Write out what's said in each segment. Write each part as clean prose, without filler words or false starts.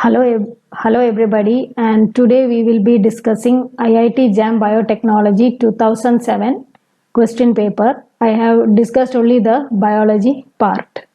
Hello everybody, and today we will be discussing IIT JAM Biotechnology 2007 question paper. I have discussed only the biology part.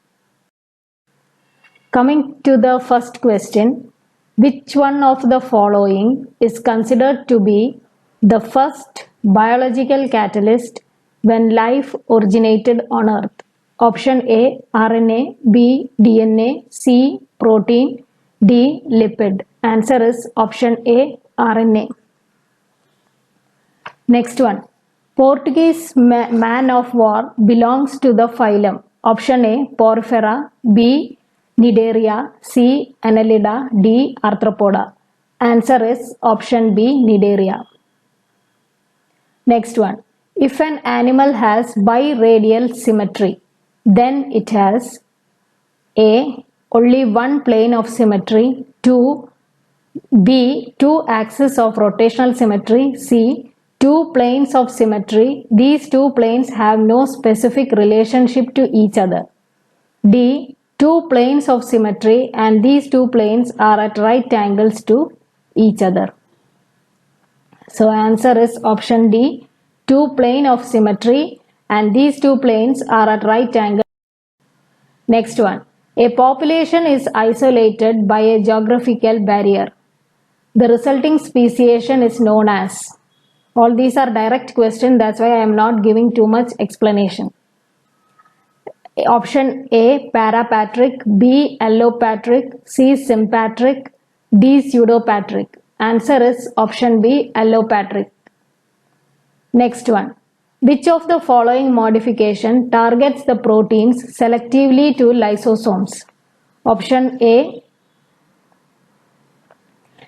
Coming to the first question, which one of the following is considered to be the first biological catalyst when life originated on Earth? Option A, RNA, B, DNA, C, protein, D, lipid. Answer is option A, RNA. Next one. Portuguese man of war belongs to the phylum. Option A, Porifera, B, Cnidaria, C, Annelida, D, Arthropoda. Answer is option B, Cnidaria. Next one. If an animal has biradial symmetry, then it has A, only one plane of symmetry, 2, B, two axes of rotational symmetry, C, two planes of symmetry. These two planes have no specific relationship to each other. D, two planes of symmetry and these two planes are at right angles to each other. So answer is option D, two plane of symmetry and these two planes are at right angles. Next one. A population is isolated by a geographical barrier. The resulting speciation is known as. All these are direct questions, that's why I am not giving too much explanation. Option A, parapatric, B, allopatric, C, sympatric, D, pseudopatric. Answer is option B, allopatric. Next one. Which of the following modification targets the proteins selectively to lysosomes? Option A,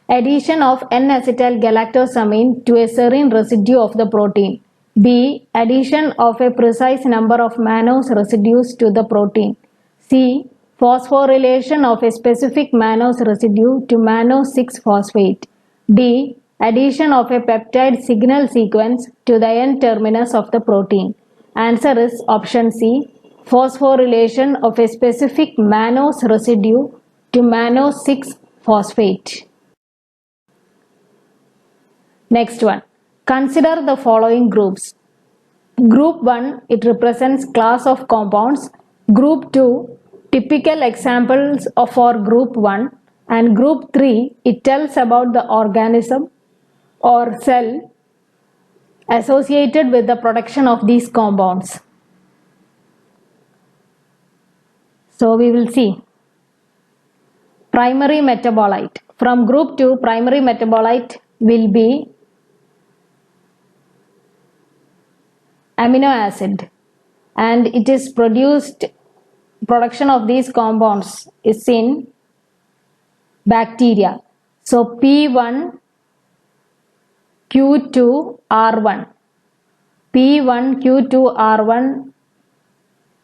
addition of N-acetyl-galactosamine to a serine residue of the protein. B, addition of a precise number of mannose residues to the protein. C, phosphorylation of a specific mannose residue to mannose 6-phosphate. D, addition of a peptide signal sequence to the N-terminus of the protein. Answer is option C, phosphorylation of a specific mannose residue to mannose 6-phosphate. Next one. Consider the following groups. Group 1, it represents class of compounds. Group 2, typical examples for group 1. And group 3, it tells about the organism or cell associated with the production of these compounds. So we will see. Primary metabolite. From group 2, primary metabolite will be amino acid, and it is production of these compounds is in bacteria. So P1 Q2 R1, P1 Q2 R1.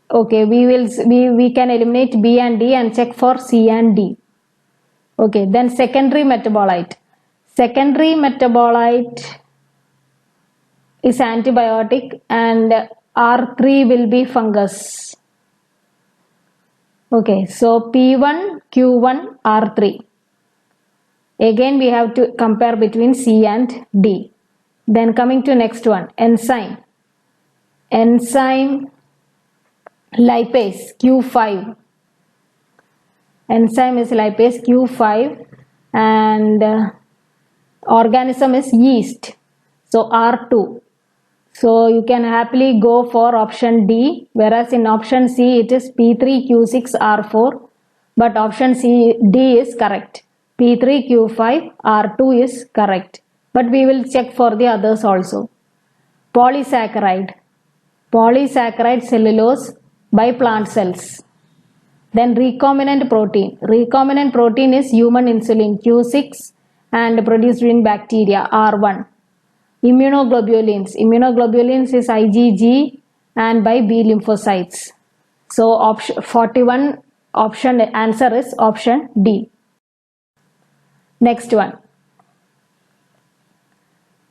Okay, we can eliminate B and D and check for C and D. Okay, then secondary metabolite. Secondary metabolite is antibiotic and R3 will be fungus. Okay, so P1 Q1 R3. Again we have to compare between C and D. Then coming to next one, enzyme. Enzyme lipase Q5. Enzyme is lipase Q5 and organism is yeast. So R2. So you can happily go for option D, whereas in option C it is P3Q6R4, but option D is correct. P3Q5R2 is correct, but we will check for the others also. Polysaccharide. Polysaccharide cellulose by plant cells. Then recombinant protein. Recombinant protein is human insulin Q6 and produced in bacteria R1. Immunoglobulins. Immunoglobulins is IgG and by B lymphocytes. So option 41 option answer is option D. Next one.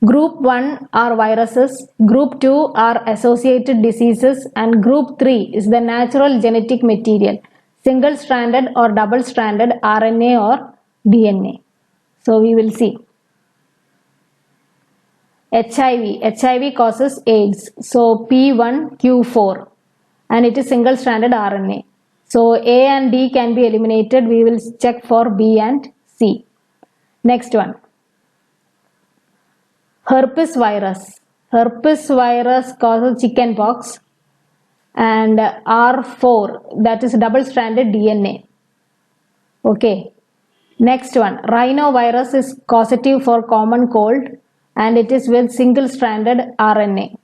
Group 1 are viruses, Group 2 are associated diseases, and Group 3 is the natural genetic material, single-stranded or double-stranded RNA or DNA. So we will see. HIV causes AIDS. So P1Q4 and it is single stranded RNA. So A and D can be eliminated. We will check for B and C. Next one. Herpes virus. Herpes virus causes chickenpox and R4, that is double stranded DNA. Okay. Next one. Rhinovirus is causative for common cold and it is with single stranded RNA.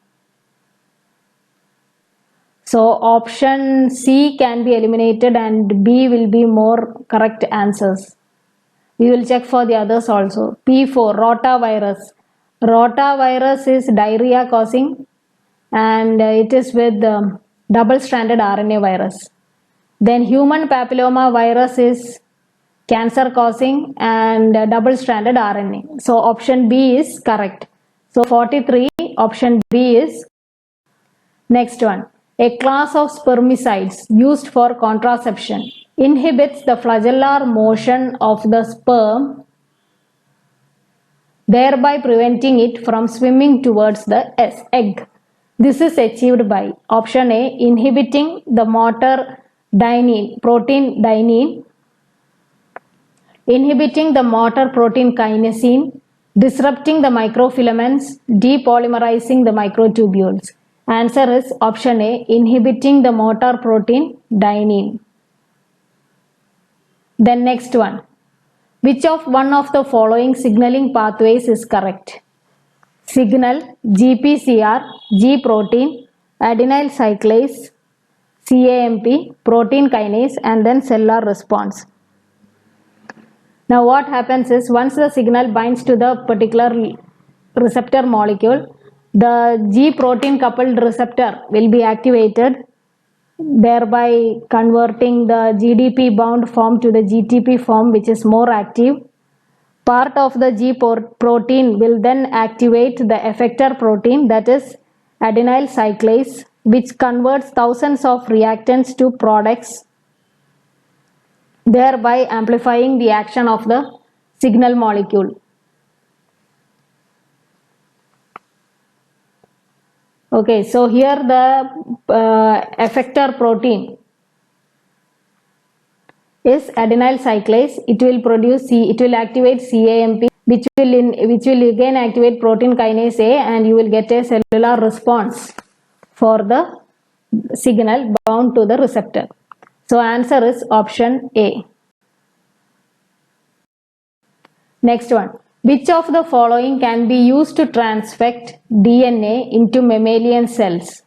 So option C can be eliminated and B will be more correct answers. We will check for the others also. P4, rotavirus. Rotavirus is diarrhea causing and it is with double stranded RNA virus. Then human papilloma virus is cancer causing and double stranded RNA. So option B is correct. So 43, option B is. Next one. A class of spermicides used for contraception inhibits the flagellar motion of the sperm, thereby preventing it from swimming towards the egg. This is achieved by option A, inhibiting the motor protein dynein, inhibiting the motor protein kinesin, disrupting the microfilaments, depolymerizing the microtubules. Answer is option A, inhibiting the motor protein dynein. Then next one. Which of one of the following signaling pathways is correct? Signal, GPCR, G protein, adenyl cyclase, CAMP, protein kinase, and then cellular response. Now what happens is once the signal binds to the particular receptor molecule, the G protein coupled receptor will be activated, thereby converting the GDP bound form to the GTP form, which is more active. Part of the G protein will then activate the effector protein, that is adenyl cyclase, which converts thousands of reactants to products, thereby amplifying the action of the signal molecule. Okay, so here the effector protein is adenyl cyclase. It will activate CAMP, which will again activate protein kinase A, and you will get a cellular response for the signal bound to the receptor. So answer is option A. Next one. Which of the following can be used to transfect DNA into mammalian cells?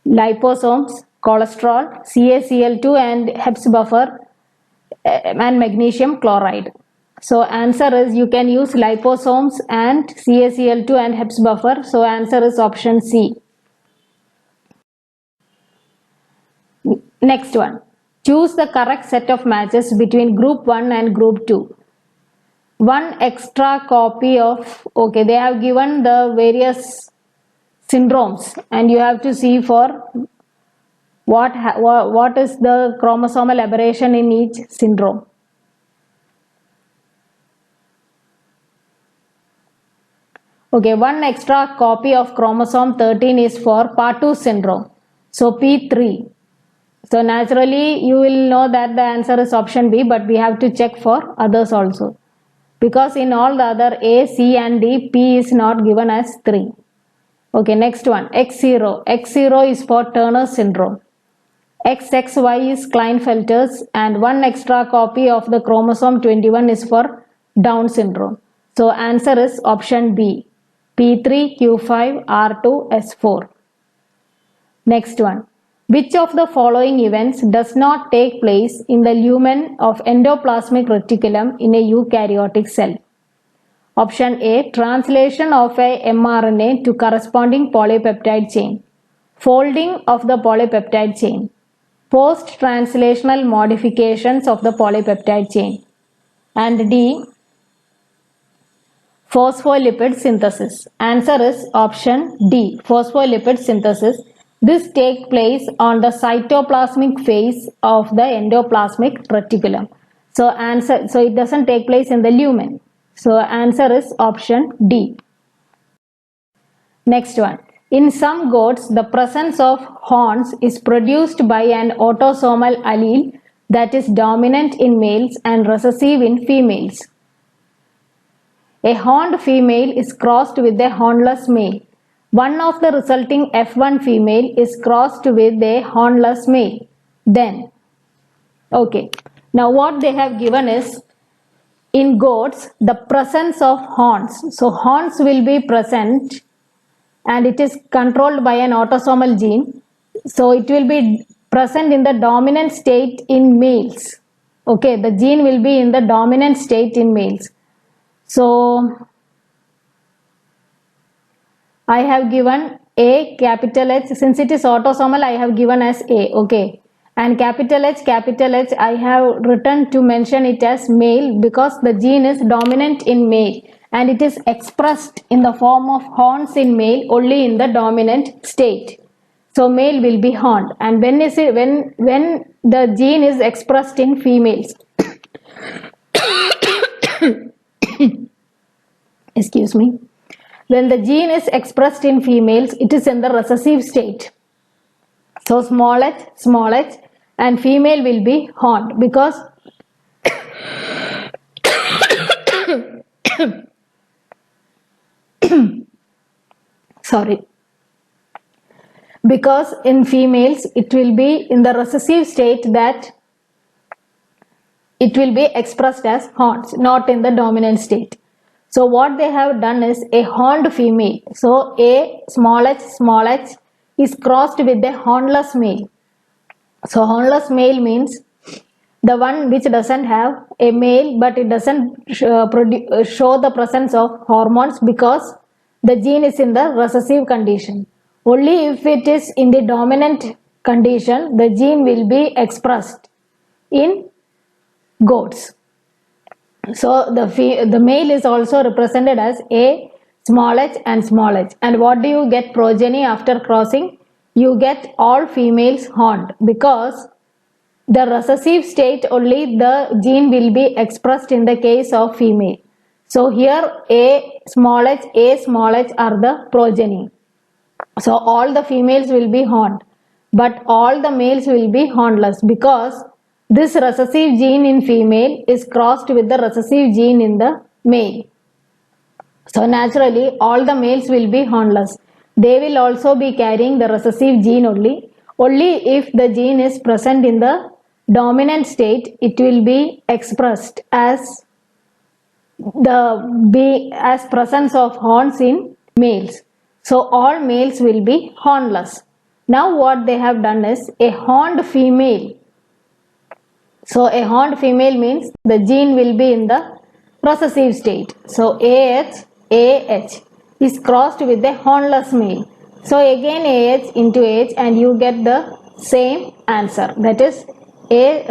Liposomes, cholesterol, CaCl2 and Hebs buffer and magnesium chloride. So answer is you can use liposomes and CaCl2 and Hebs buffer. So answer is option C. Next one. Choose the correct set of matches between group 1 and group 2. One extra copy of, okay, they have given the various syndromes and you have to see for what is the chromosomal aberration in each syndrome. Okay, one extra copy of chromosome 13 is for Patu syndrome. So P3. So naturally you will know that the answer is option B, but we have to check for others also. Because in all the other A, C and D, P is not given as 3. Okay, next one, X0. X0 is for Turner syndrome. XXY is Klinefelter's, and one extra copy of the chromosome 21 is for Down syndrome. So answer is option B, P3, Q5, R2, S4. Next one. Which of the following events does not take place in the lumen of endoplasmic reticulum in a eukaryotic cell? Option A, translation of a mRNA to corresponding polypeptide chain, folding of the polypeptide chain, post-translational modifications of the polypeptide chain, and D, phospholipid synthesis. Answer is option D, phospholipid synthesis. This takes place on the cytoplasmic phase of the endoplasmic reticulum. So answer, so it doesn't take place in the lumen. So answer is option D. Next one. In some goats, the presence of horns is produced by an autosomal allele that is dominant in males and recessive in females. A horned female is crossed with a hornless male. One of the resulting F1 female is crossed with a hornless male. Then, okay, now what they have given is, in goats, the presence of horns. So horns will be present and it is controlled by an autosomal gene. So it will be present in the dominant state in males. Okay, the gene will be in the dominant state in males. So I have given A, capital H. Since it is autosomal, I have given as A. Okay. And capital H, I have written to mention it as male because the gene is dominant in male and it is expressed in the form of horns in male only in the dominant state. So male will be horned. And when the gene is expressed in females, excuse me, when the gene is expressed in females, it is in the recessive state. So small h, and female will be horned because sorry, because in females it will be in the recessive state that it will be expressed as horns, not in the dominant state. So what they have done is a horned female. So A small h is crossed with a hornless male. So hornless male means the one which doesn't have a male but it doesn't show the presence of hormones because the gene is in the recessive condition. Only if it is in the dominant condition, the gene will be expressed in goats. So the male is also represented as A small h. And what do you get progeny after crossing? You get all females horned because the recessive state only the gene will be expressed in the case of female. So here A small h are the progeny. So all the females will be horned, but all the males will be hornless because this recessive gene in female is crossed with the recessive gene in the male. So naturally all the males will be hornless. They will also be carrying the recessive gene only. Only if the gene is present in the dominant state, it will be expressed as presence of horns in males. So all males will be hornless. Now what they have done is a horned female. So a horned female means the gene will be in the recessive state. So AH is crossed with a hornless male. So again AH into H and you get the same answer. That is A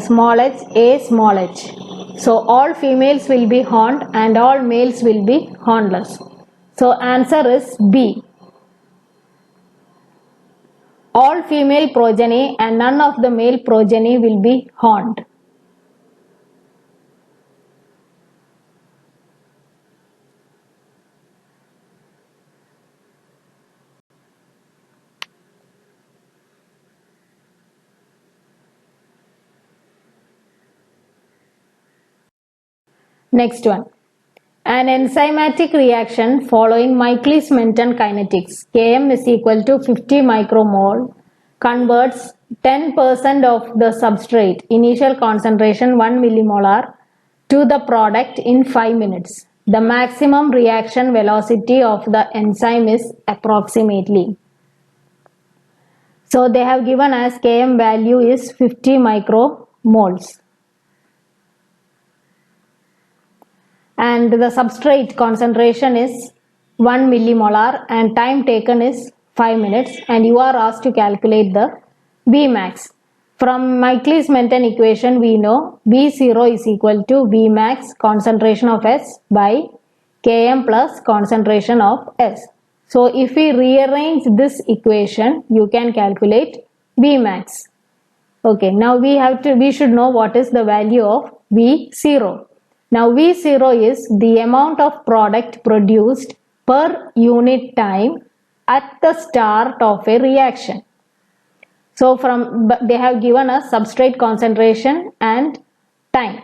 small h. So all females will be horned and all males will be hornless. So answer is B. All female progeny and none of the male progeny will be horned. Next one. An enzymatic reaction following Michaelis-Menten kinetics, Km is equal to 50 micromole, converts 10% of the substrate, initial concentration 1 millimolar, to the product in 5 minutes. The maximum reaction velocity of the enzyme is approximately. So they have given as Km value is 50 micromoles. And the substrate concentration is 1 millimolar and time taken is 5 minutes and you are asked to calculate the Vmax. From Michaelis-Menten equation we know V0 is equal to Vmax concentration of S by Km plus concentration of S. So if we rearrange this equation you can calculate Vmax. Okay, now we should know what is the value of V0. Now V0 is the amount of product produced per unit time at the start of a reaction. So they have given us substrate concentration and time.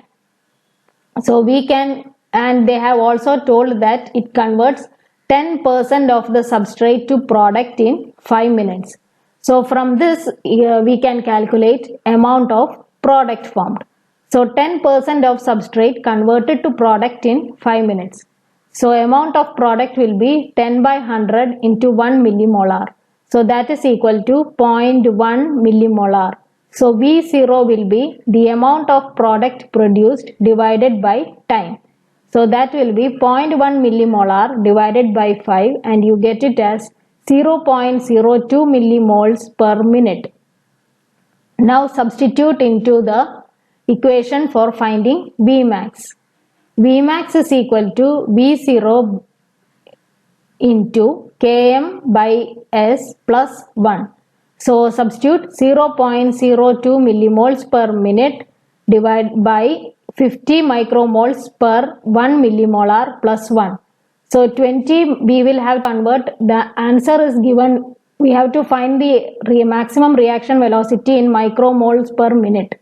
So we can, and they have also told that it converts 10% of the substrate to product in 5 minutes. So from this we can calculate amount of product formed. So 10% of substrate converted to product in 5 minutes. So amount of product will be 10 by 100 into 1 millimolar. So that is equal to 0.1 millimolar. So V0 will be the amount of product produced divided by time. So that will be 0.1 millimolar divided by 5 and you get it as 0.02 millimoles per minute. Now substitute into the equation for finding Vmax. Vmax is equal to V0 into Km by S plus 1. So substitute 0.02 millimoles per minute divided by 50 micromoles per 1 millimolar plus 1. So 20 we will have to convert. The answer is given. We have to find the maximum reaction velocity in micromoles per minute,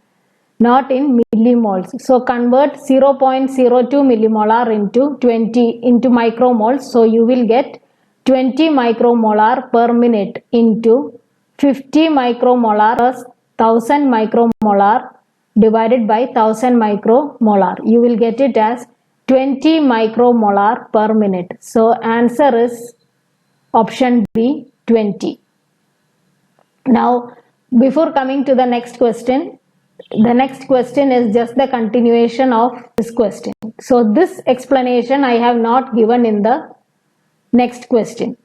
not in millimoles. So convert 0.02 millimolar into 20 into micromoles. So you will get 20 micromolar per minute into 50 micromolar plus 1000 micromolar divided by 1000 micromolar. You will get it as 20 micromolar per minute. So answer is option B, 20. Now before coming to the next question is just the continuation of this question. So this explanation I have not given in the next question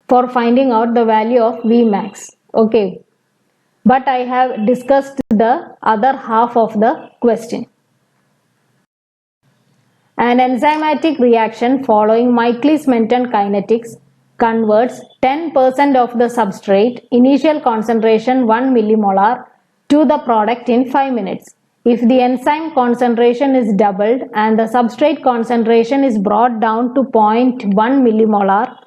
for finding out the value of Vmax. Okay, but I have discussed the other half of the question. An enzymatic reaction following Michaelis-Menten kinetics converts 10% of the substrate, initial concentration 1 millimolar, to the product in 5 minutes. If the enzyme concentration is doubled and the substrate concentration is brought down to 0.1 millimolar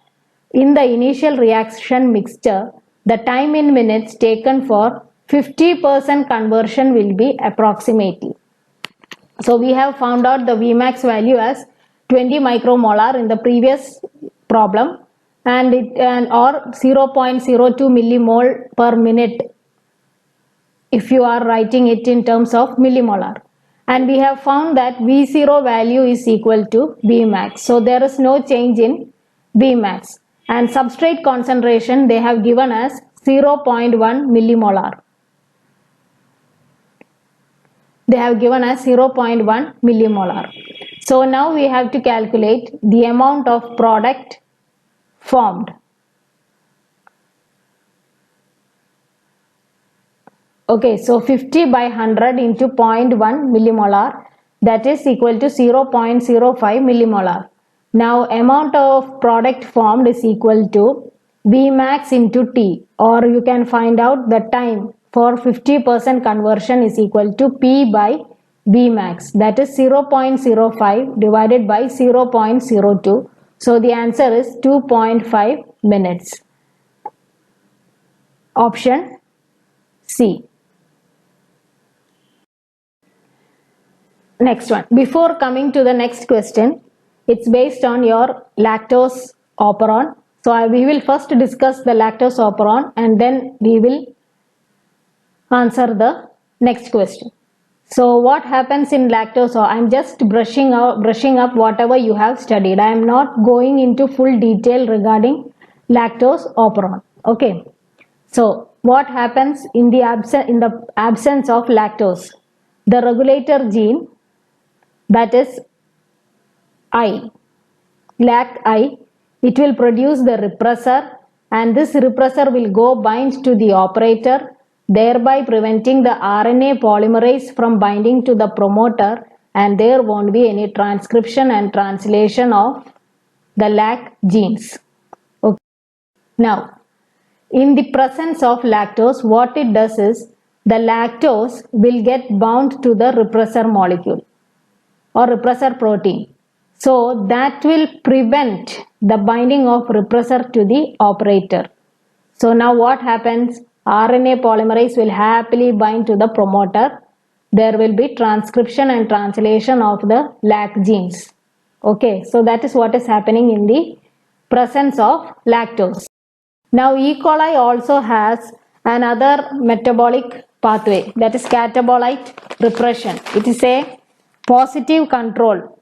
in the initial reaction mixture, the time in minutes taken for 50% conversion will be approximately. So we have found out the Vmax value as 20 micromolar in the previous problem and or 0.02 millimole per minute if you are writing it in terms of millimolar. And we have found that V0 value is equal to Vmax. So there is no change in Vmax. And substrate concentration they have given as 0.1 millimolar. They have given us 0.1 millimolar. So now we have to calculate the amount of product formed. Okay, so 50 by 100 into 0.1 millimolar, that is equal to 0.05 millimolar. Now amount of product formed is equal to Vmax into T, or you can find out the time for 50% conversion is equal to P by Vmax, that is 0.05 divided by 0.02. So the answer is 2.5 minutes. Option C. Next one. Before coming to the next question, it's based on your lactose operon. So we will first discuss the lactose operon and then we will answer the next question. So what happens in lactose? I'm just brushing up whatever you have studied. I am not going into full detail regarding lactose operon. Okay. So what happens in the absence of lactose? The regulator gene, that is I, LAC-I, it will produce the repressor, and this repressor will go bind to the operator, thereby preventing the RNA polymerase from binding to the promoter, and there won't be any transcription and translation of the LAC genes. Okay. Now, in the presence of lactose, what it does is the lactose will get bound to the repressor molecule or repressor protein. So that will prevent the binding of repressor to the operator. So now what happens? RNA polymerase will happily bind to the promoter. There will be transcription and translation of the lac genes. Okay, so that is what is happening in the presence of lactose. Now E. coli also has another metabolic pathway, that is catabolite repression. It is a positive control.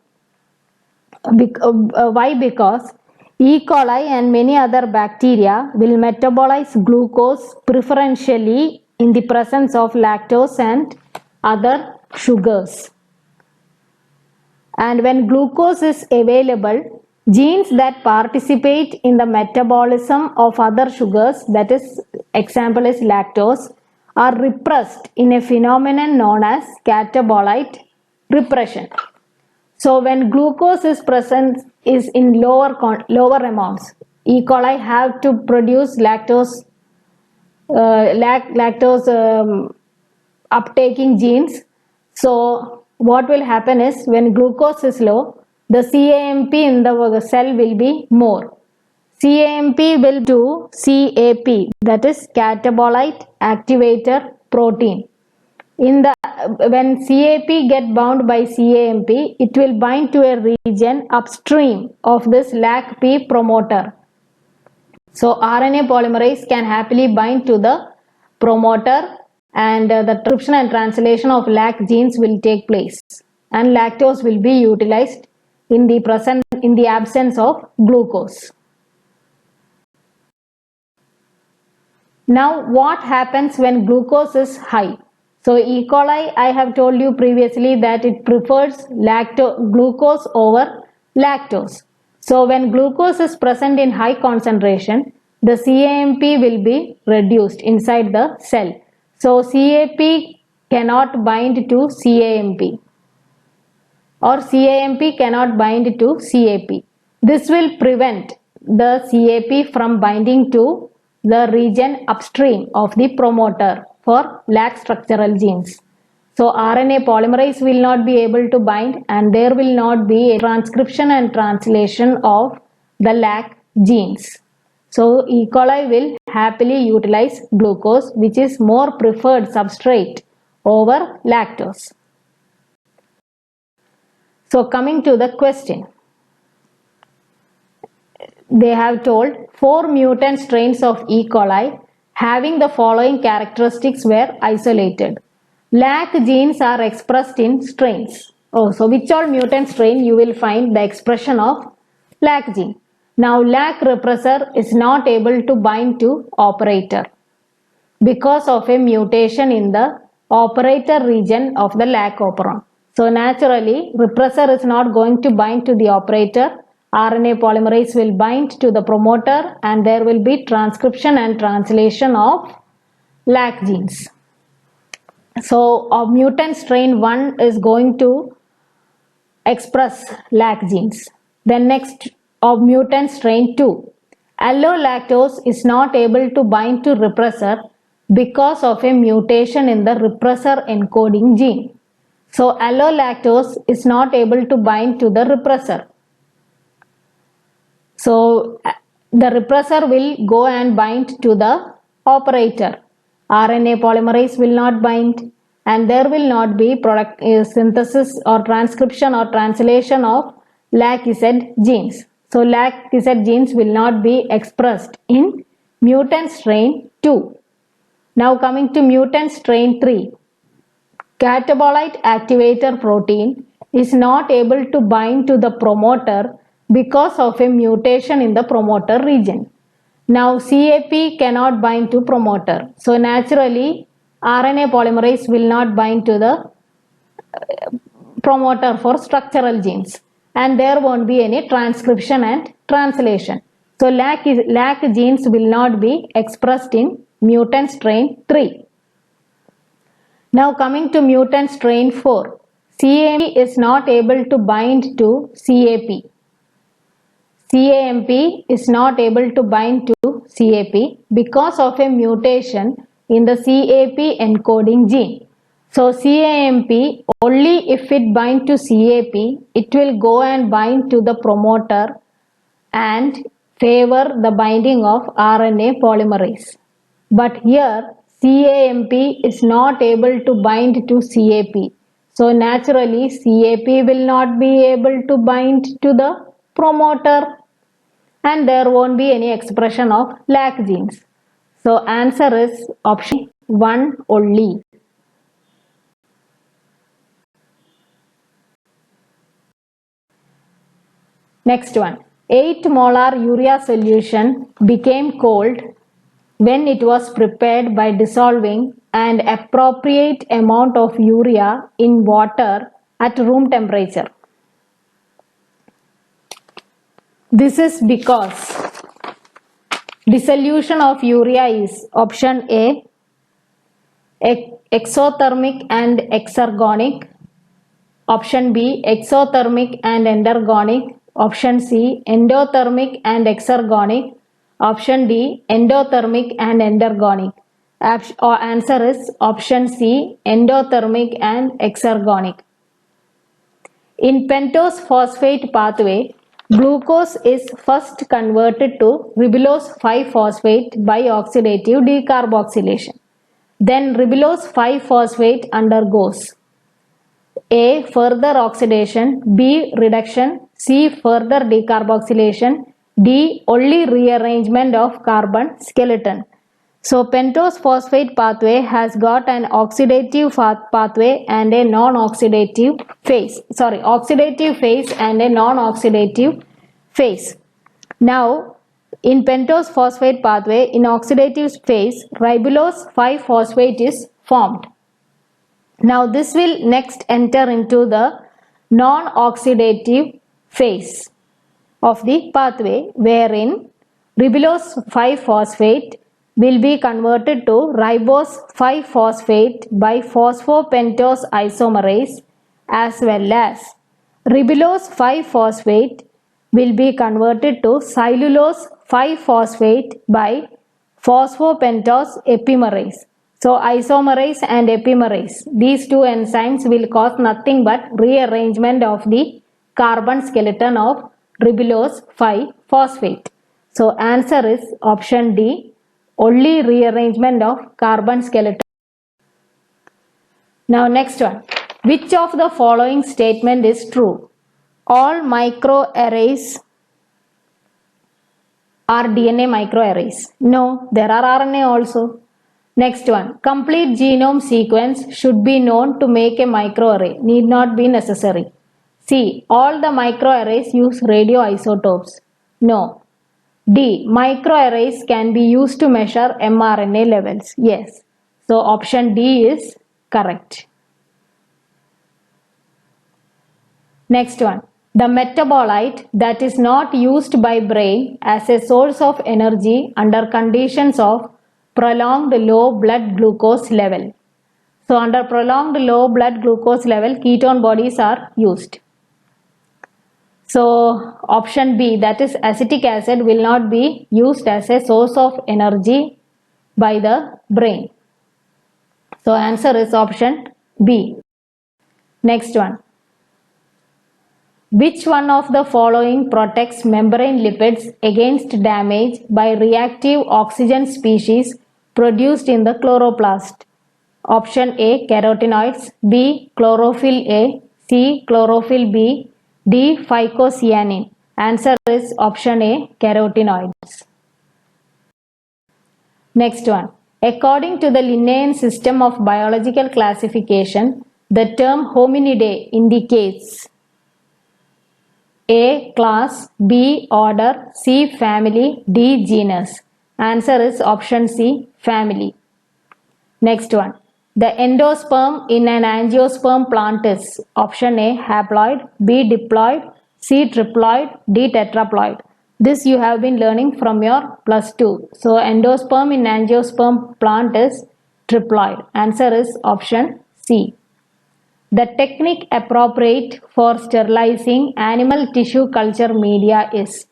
Why? Because E. coli and many other bacteria will metabolize glucose preferentially in the presence of lactose and other sugars. And when glucose is available, genes that participate in the metabolism of other sugars, that is, example is lactose, are repressed in a phenomenon known as catabolite repression. So when glucose is present is in lower amounts, E. coli have to produce lactose uptaking genes. So what will happen is when glucose is low, the CAMP in the cell will be more. CAMP will do CAP, that is catabolite activator protein. When CAP get bound by CAMP, it will bind to a region upstream of this LAC-P promoter. So RNA polymerase can happily bind to the promoter, and the transcription and translation of lac genes will take place, and lactose will be utilized in the absence of glucose. Now what happens when glucose is high? So E. coli, I have told you previously that it prefers glucose over lactose. So when glucose is present in high concentration, the CAMP will be reduced inside the cell. So CAP cannot bind to CAMP, or CAMP cannot bind to CAP. This will prevent the CAP from binding to the region upstream of the promoter for lac structural genes. So RNA polymerase will not be able to bind, and there will not be a transcription and translation of the lac genes. So E. coli will happily utilize glucose, which is more preferred substrate over lactose. So coming to the question, they have told 4 mutant strains of E. coli having the following characteristics were isolated. Lac genes are expressed in strains. So which all mutant strain you will find the expression of lac gene. Now lac repressor is not able to bind to operator because of a mutation in the operator region of the lac operon. So naturally repressor is not going to bind to the operator. RNA polymerase will bind to the promoter, and there will be transcription and translation of lac genes. So of mutant strain 1 is going to express lac genes. Then next, of mutant strain 2, allolactose is not able to bind to repressor because of a mutation in the repressor encoding gene. So allolactose is not able to bind to the repressor. So the repressor will go and bind to the operator. RNA polymerase will not bind, and there will not be synthesis or transcription or translation of LAC-Z genes. So LAC-Z genes will not be expressed in mutant strain 2. Now coming to mutant strain 3. Catabolite activator protein is not able to bind to the promoter because of a mutation in the promoter region. Now CAP cannot bind to promoter. So naturally RNA polymerase will not bind to the promoter for structural genes, and there won't be any transcription and translation. So lac genes will not be expressed in mutant strain 3. Now coming to mutant strain 4. CAMP is not able to bind to CAP. CAMP is not able to bind to CAP because of a mutation in the CAP encoding gene. So CAMP, only if it binds to CAP, it will go and bind to the promoter and favor the binding of RNA polymerase. But here CAMP is not able to bind to CAP. So naturally CAP will not be able to bind to the promoter and there won't be any expression of lac genes. So answer is option 1 only. Next one. 8 molar urea solution became cold when it was prepared by dissolving an appropriate amount of urea in water at room temperature. This is because dissolution of urea is option A, exothermic and exergonic, option B, exothermic and endergonic, option C, endothermic and exergonic, option D, endothermic and endergonic. Answer is option C, endothermic and exergonic. In pentose phosphate pathway, glucose is first converted to ribulose 5-phosphate by oxidative decarboxylation. Then ribulose 5-phosphate undergoes A. Further oxidation, B. Reduction, C. Further decarboxylation, D. Only rearrangement of carbon skeleton. So pentose phosphate pathway has got an oxidative pathway and a non-oxidative phase. Oxidative phase and a non-oxidative phase. Now in pentose phosphate pathway, in oxidative phase, ribulose 5-phosphate is formed. Now this will next enter into the non-oxidative phase of the pathway wherein ribulose 5-phosphate will be converted to ribose 5-phosphate by phosphopentose isomerase as well as ribulose 5-phosphate will be converted to cellulose 5-phosphate by phosphopentose epimerase. So isomerase and epimerase, these two enzymes will cause nothing but rearrangement of the carbon skeleton of ribulose 5-phosphate. So answer is option D, only rearrangement of carbon skeleton. Now next one. Which of the following statement is true? All microarrays are DNA microarrays. No, there are RNA also. Next one. Complete genome sequence should be known to make a microarray. Need not be necessary. C. All the microarrays use radioisotopes. No. D. Microarrays can be used to measure mRNA levels. Yes. So option D is correct. Next one. The metabolite that is not used by brain as a source of energy under conditions of prolonged low blood glucose level. So under prolonged low blood glucose level, ketone bodies are used. So option B, that is acetic acid, will not be used as a source of energy by the brain. So answer is option B. Next one. Which one of the following protects membrane lipids against damage by reactive oxygen species produced in the chloroplast? Option A, carotenoids, B, chlorophyll A, C, chlorophyll B, D, phycocyanin. Answer is option A, carotenoids. Next one. According to the Linnaean system of biological classification, the term hominidae indicates A, class, B, order, C, family, D, genus. Answer is option C, family. Next one. The endosperm in an angiosperm plant is option A, haploid, B, diploid, C, triploid, D, tetraploid. This you have been learning from your +2. So endosperm in angiosperm plant is triploid. Answer is option C. The technique appropriate for sterilizing animal tissue culture media is,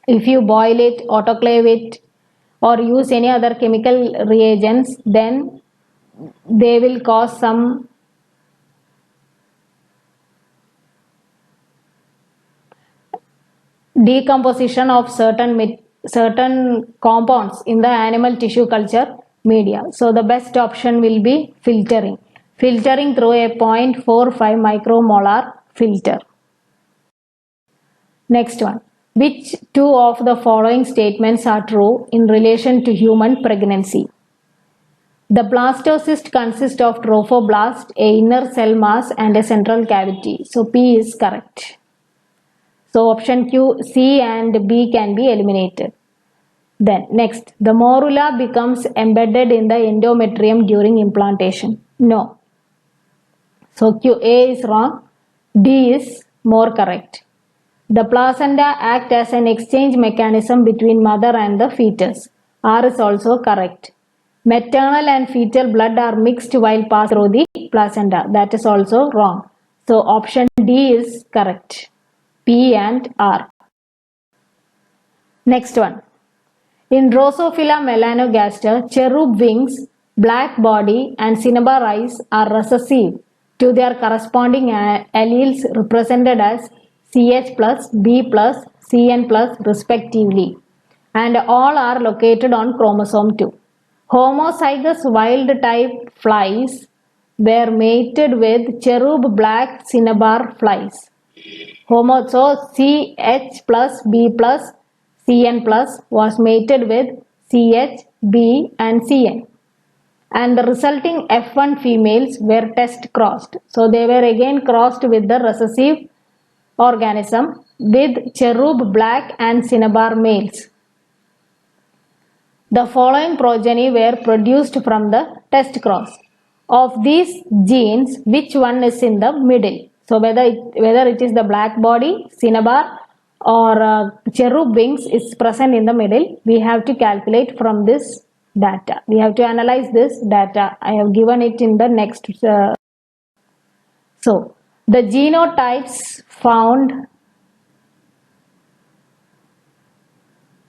if you boil it, autoclave it, or use any other chemical reagents, then they will cause some decomposition of certain compounds in the animal tissue culture media. So the best option will be filtering through a 0.45 micromolar filter. Next one, which two of the following statements are true in relation to human pregnancy? The blastocyst consists of trophoblast, a inner cell mass and a central cavity. So P is correct. So option Q, C and B can be eliminated. Then next, the morula becomes embedded in the endometrium during implantation. No. So Q, A is wrong. D is more correct. The placenta acts as an exchange mechanism between mother and the fetus. R is also correct. Maternal and fetal blood are mixed while passed through the placenta. That is also wrong. So option D is correct. P and R. Next one. In Drosophila melanogaster, cherub wings, black body and cinnabar eyes are recessive to their corresponding alleles represented as CH plus, B plus, CN plus respectively, and all are located on chromosome 2. Homozygous wild type flies were mated with cherub black cinnabar flies. So CH plus B plus CN plus was mated with CH, B and CN, and the resulting F1 females were test crossed. So they were again crossed with the recessive organism with cherub black and cinnabar males. The following progeny were produced from the test cross. Of these genes, which one is in the middle? So whether it is the black body, cinnabar or cherub wings is present in the middle, we have to calculate from this data. We have to analyze this data. I have given it in the next. So the genotypes found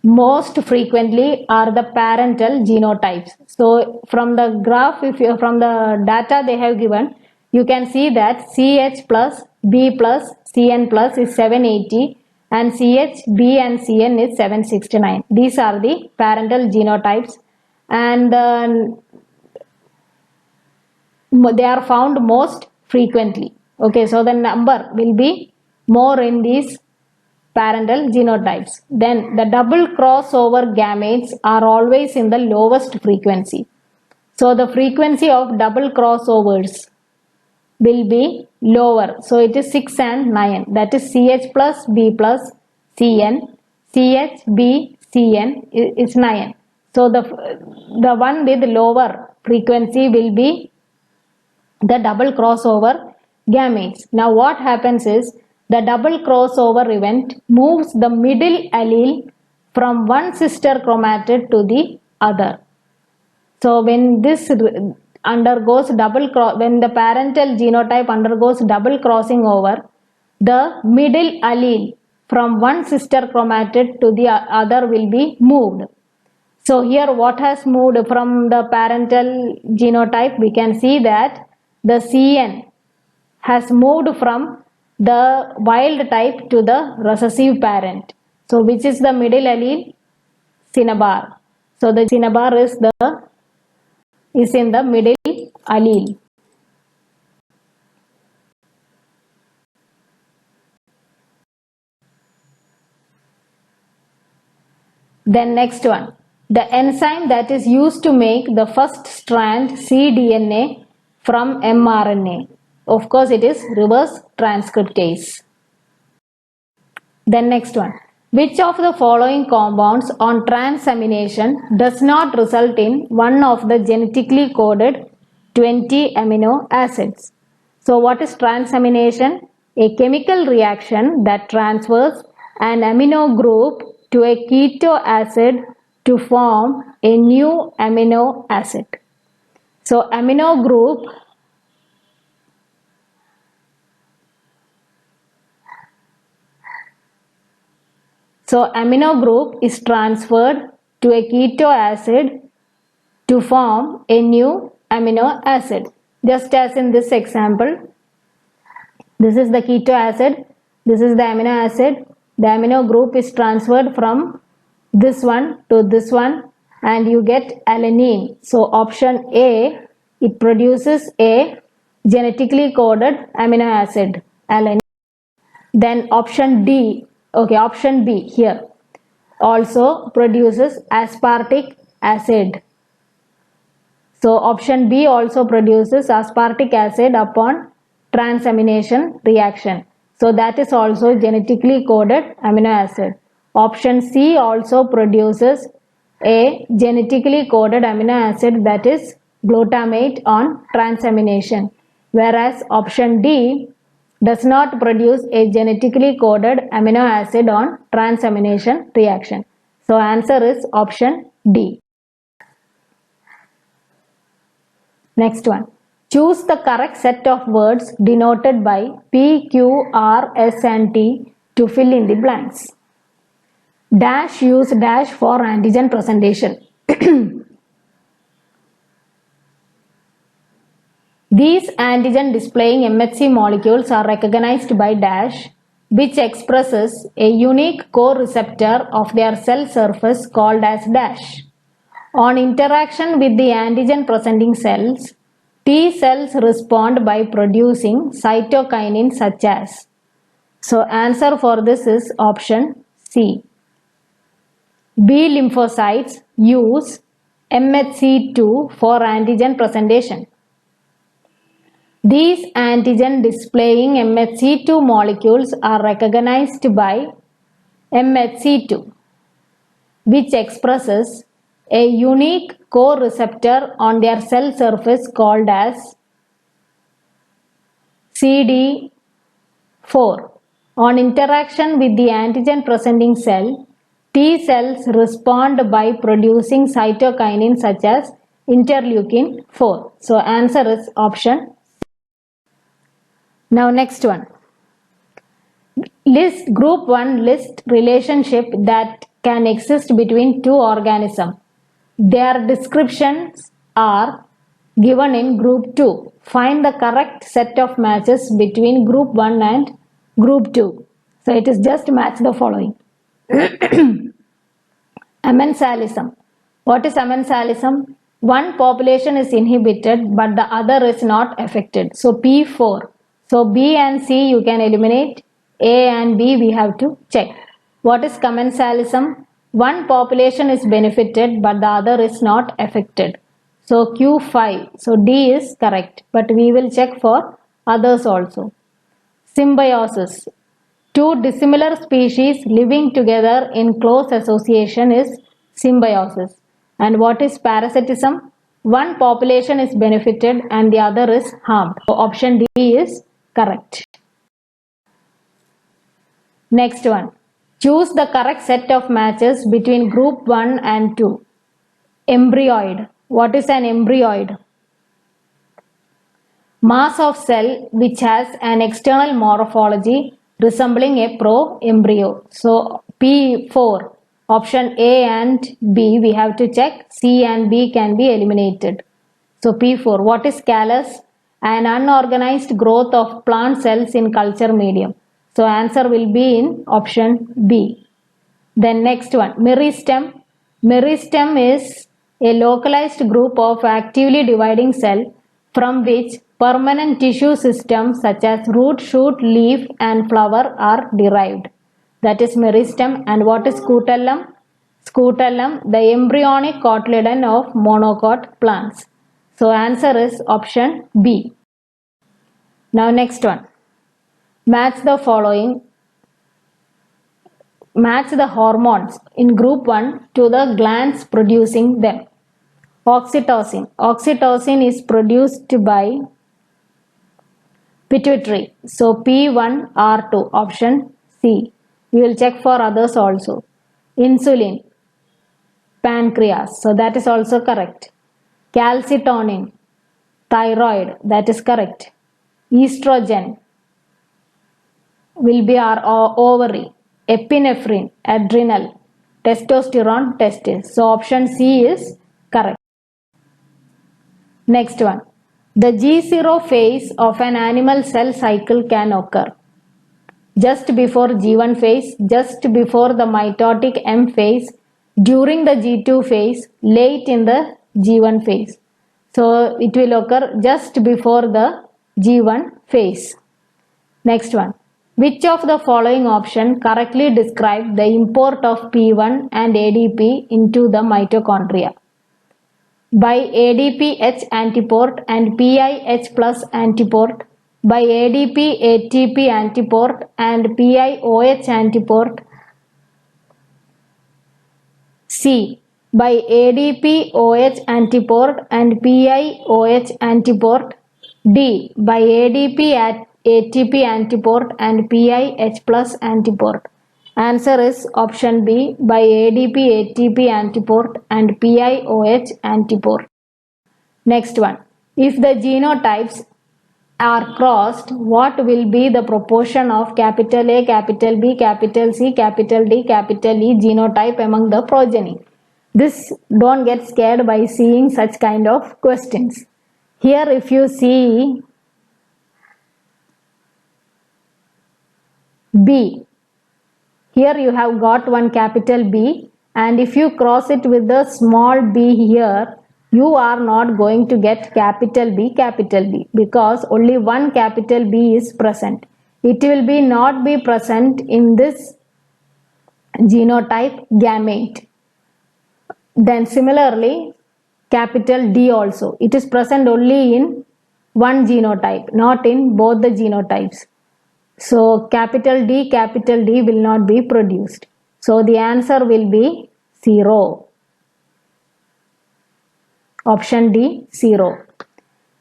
most frequently are the parental genotypes. So from the graph, from the data they have given, you can see that CH plus, B plus, CN plus is 780 and CH, B and CN is 769. These are the parental genotypes, and they are found most frequently. Okay, so the number will be more in these parental genotypes. Then the double crossover gametes are always in the lowest frequency. So the frequency of double crossovers will be lower. So it is 6 and 9. That is CH plus B plus CN. CH B CN is 9. So the one with lower frequency will be the double crossover gametes. Now what happens is, the double crossover event moves the middle allele from one sister chromatid to the other. So when this undergoes when the parental genotype undergoes double crossing over, the middle allele from one sister chromatid to the other will be moved. So here what has moved from the parental genotype? We can see that the CN has moved from the wild type to the recessive parent. So which is the middle allele? Cinnabar. So the cinnabar is in the middle allele. Then next one, the enzyme that is used to make the first strand cDNA from mRNA. Of course, it is reverse transcriptase. Then next one, which of the following compounds on transamination does not result in one of the genetically coded 20 amino acids? So what is transamination? A chemical reaction that transfers an amino group to a keto acid to form a new amino acid. So amino group is transferred to a keto acid to form a new amino acid. Just as in this example, this is the keto acid, this is the amino acid. The amino group is transferred from this one to this one and you get alanine. So option A, it produces a genetically coded amino acid, alanine. Then option D, okay, option B here also produces aspartic acid. So option B also produces aspartic acid upon transamination reaction. So that is also genetically coded amino acid. Option C also produces a genetically coded amino acid, that is glutamate on transamination. Whereas option D does not produce a genetically coded amino acid on transamination reaction. So answer is option D. Next one. Choose the correct set of words denoted by P, Q, R, S and T to fill in the blanks. Dash use dash for antigen presentation. These antigen displaying MHC molecules are recognized by dash, which expresses a unique co-receptor of their cell surface called as dash. On interaction with the antigen presenting cells, T cells respond by producing cytokinin such as. So answer for this is option C. B lymphocytes use MHC2 for antigen presentation. These antigen displaying MHC2 molecules are recognized by MHC2, which expresses a unique co-receptor on their cell surface called as CD4. On interaction with the antigen presenting cell, T cells respond by producing cytokinin such as interleukin 4. So answer is option. Now next one. List group 1 list relationship that can exist between two organisms. Their descriptions are given in group 2. Find the correct set of matches between group 1 and group 2. So it is just match the following. Amensalism. What is amensalism? One population is inhibited but the other is not affected. So P4. So B and C you can eliminate. A and B we have to check. What is commensalism? One population is benefited but the other is not affected. So Q5. So D is correct, but we will check for others also. Symbiosis. Two dissimilar species living together in close association is symbiosis. And what is parasitism? One population is benefited and the other is harmed. So option D is correct. Next one. Choose the correct set of matches between group 1 and 2. Embryoid. What is an embryoid? Mass of cell which has an external morphology resembling a pro-embryo. So P4. Option A and B we have to check. C and B can be eliminated. So P4. What is callus? An unorganized growth of plant cells in culture medium. So answer will be in option B. Then next one, meristem. Meristem is a localized group of actively dividing cell from which permanent tissue systems such as root, shoot, leaf and flower are derived. That is meristem. And what is scutellum? Scutellum, the embryonic cotyledon of monocot plants. So answer is option B. Now next one. Match the following. Match the hormones in group 1 to the glands producing them. Oxytocin. Oxytocin is produced by pituitary. So P1R2 option C. We will check for others also. Insulin. Pancreas. So that is also correct. Calcitonin. Thyroid. That is correct. Estrogen will be our ovary. Epinephrine, adrenal. testosterone testis. So option C is correct. Next one. The G0 phase of an animal cell cycle can occur just before G1 phase, just before the mitotic M phase, during the G2 phase, late in the G1 phase. So it will occur just before the G1 phase. Next one. Which of the following option correctly describe the import of P1 and ADP into the mitochondria? By ADP H antiport and PI H plus antiport, by ADP ATP antiport and PI OH antiport. C. By ADP OH antiport and PI OH antiport. D. By ADP ATP antiport and PI H plus antiport. Answer is option B, by ADP ATP antiport and PI OH antiport. Next one. If the genotypes are crossed, what will be the proportion of capital A, capital B, capital C, capital D, capital E genotype among the progeny? This, don't get scared by seeing such kind of questions. Here if you see B, here you have got one capital B, and if you cross it with the small b here, you are not going to get capital B because only one capital B is present. It will be not be present in this genotype gamete. Then similarly capital D also, it is present only in one genotype, not in both the genotypes. So capital D will not be produced. So the answer will be 0. Option D, 0.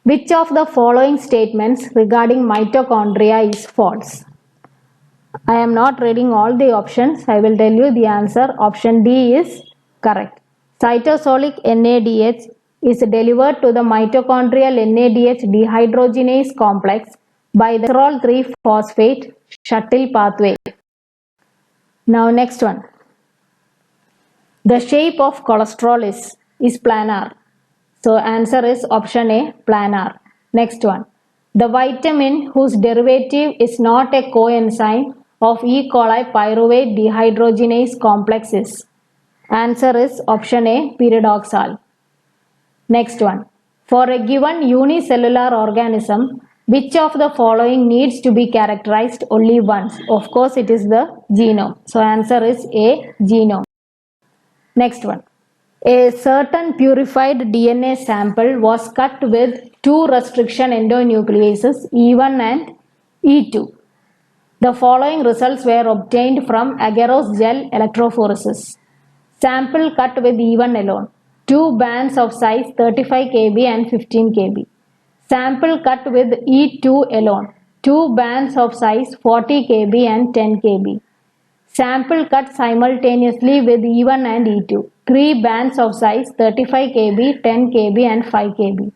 Which of the following statements regarding mitochondria is false? I am not reading all the options. I will tell you the answer. Option D is correct. Cytosolic NADH is delivered to the mitochondrial NADH dehydrogenase complex by the glycerol 3-phosphate shuttle pathway. Now next one. The shape of cholesterol is planar. So answer is option A, planar. Next one. The vitamin whose derivative is not a coenzyme of E. coli pyruvate dehydrogenase complex is. Answer is option A, pyridoxal. Next one. For a given unicellular organism, which of the following needs to be characterized only once? Of course, it is the genome. So answer is A, genome. Next one. A certain purified DNA sample was cut with two restriction endonucleases E1 and E2. The following results were obtained from agarose gel electrophoresis. Sample cut with E1 alone. Two bands of size 35 kb and 15 kb. Sample cut with E2 alone. Two bands of size 40 kb and 10 kb. Sample cut simultaneously with E1 and E2. Three bands of size 35 kb, 10 kb and 5 kb.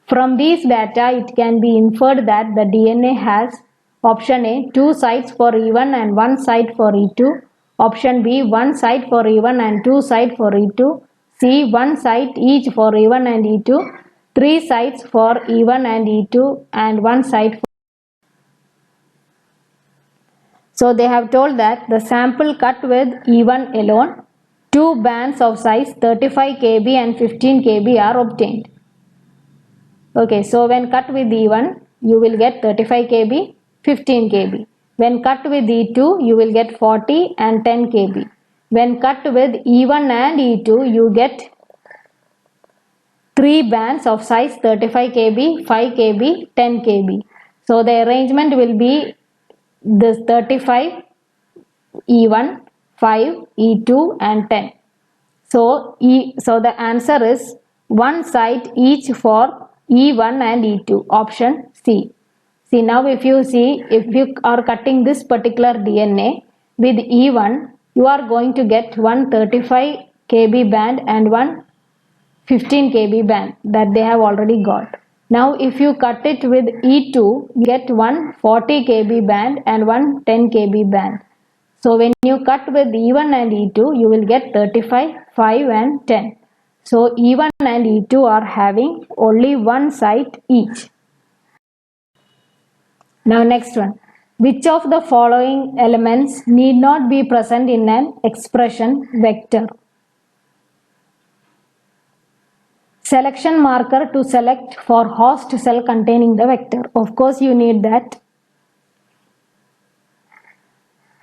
From these data, it can be inferred that the DNA has option A, two sites for E1 and one site for E2. Option B, one site for E1 and two sites for E2. C, one site each for E1 and E2. Three sites for E1 and E2 and one site for. So they have told that the sample cut with E1 alone, two bands of size 35 kb and 15 kb are obtained. Okay, so when cut with E1, you will get 35 kb, 15 kb. When cut with E2, you will get 40 and 10 kb. When cut with E1 and E2, you get three bands of size 35 kb, 5 kb, 10 kb. So the arrangement will be this 35, E1, 5, E2 and 10. So the answer is one site each for E1 and E2. Option C. See, now if you are cutting this particular DNA with E1, you are going to get one 35 kb band and one 15 kb band that they have already got. Now if you cut it with E2, you get one 40 kb band and one 10 kb band. So when you cut with E1 and E2, you will get 35, 5 and 10. So E1 and E2 are having only one site each. Now next one. Which of the following elements need not be present in an expression vector? Selection marker to select for host cell containing the vector. Of course you need that.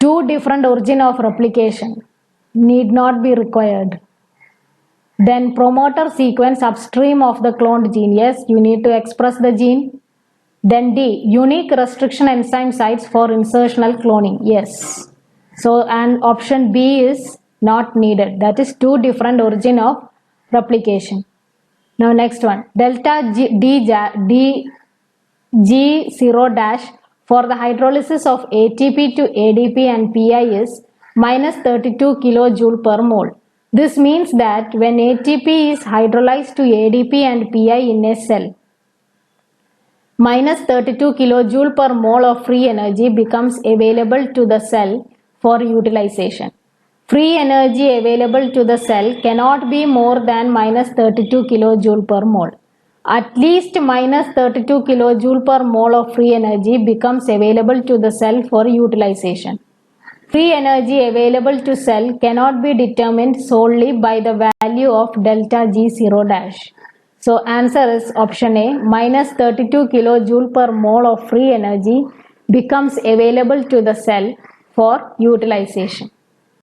Two different origin of replication need not be required. Then promoter sequence upstream of the cloned gene. Yes, you need to express the gene. Then D, unique restriction enzyme sites for insertional cloning. Yes. So, and option B is not needed. That is two different origin of replication. Now next one, delta G0 dash for the hydrolysis of ATP to ADP and PI is minus 32 kilojoule per mole. This means that when ATP is hydrolyzed to ADP and PI in a cell, minus 32 kilojoule per mole of free energy becomes available to the cell for utilization. Free energy available to the cell cannot be more than minus 32 kilojoule per mole. At least minus 32 kilojoule per mole of free energy becomes available to the cell for utilization. Free energy available to cell cannot be determined solely by the value of delta G0 dash. So answer is option A, minus 32 kilojoule per mole of free energy becomes available to the cell for utilization.